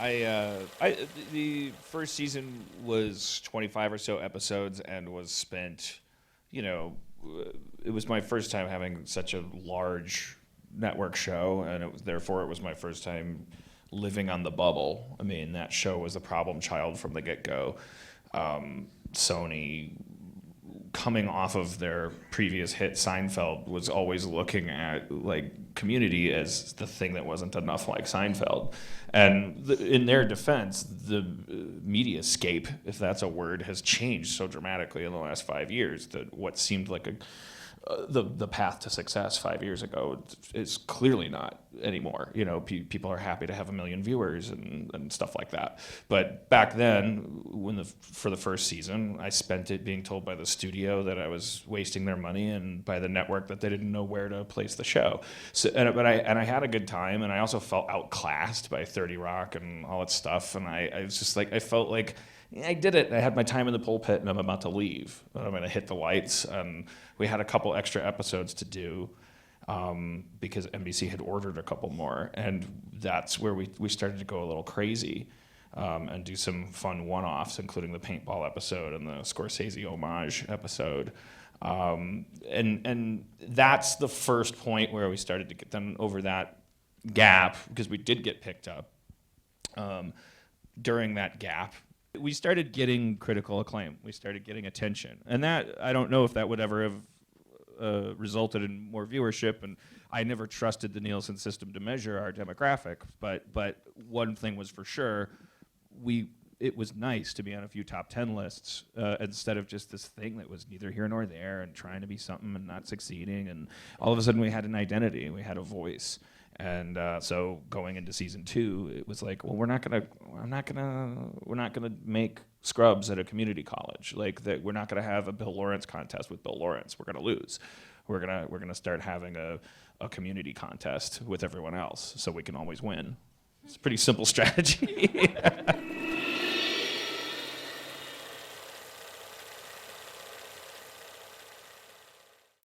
The first season was 25 or so episodes and was spent, you know, it was my first time having such a large network show, and therefore it was my first time living on the bubble. I mean, that show was a problem child from the get-go. Sony, coming off of their previous hit Seinfeld, was always looking at like Community as the thing that wasn't enough like Seinfeld. And in their defense, the mediascape, if that's a word, has changed so dramatically in the last 5 years that what seemed like the path to success 5 years ago is clearly not anymore. You know, people are happy to have 1 million viewers and stuff like that. But back then, for the first season, I spent it being told by the studio that I was wasting their money, and by the network that they didn't know where to place the show. So, but I had a good time, and I also felt outclassed by 30 Rock and all that stuff. And I was just like, I felt like, yeah, I did it. I had my time in the pulpit, and I'm about to leave. I'm going to hit the lights. And we had a couple extra episodes to do because NBC had ordered a couple more. And that's where we started to go a little crazy and do some fun one-offs, including the paintball episode and the Scorsese homage episode. And that's the first point where we started to get them over that gap, because we did get picked up. During that gap, we started getting critical acclaim. We started getting attention. And that, I don't know if that would ever have resulted in more viewership. And I never trusted the Nielsen system to measure our demographic. But one thing was for sure, it was nice to be on a few top 10 lists instead of just this thing that was neither here nor there and trying to be something and not succeeding. And all of a sudden we had an identity, we had a voice. And so going into season 2, it was like, well, we're not gonna make Scrubs at a community college. Like that, we're not gonna have a Bill Lawrence contest with Bill Lawrence. We're gonna lose. We're gonna start having a community contest with everyone else, so we can always win. It's a pretty simple strategy.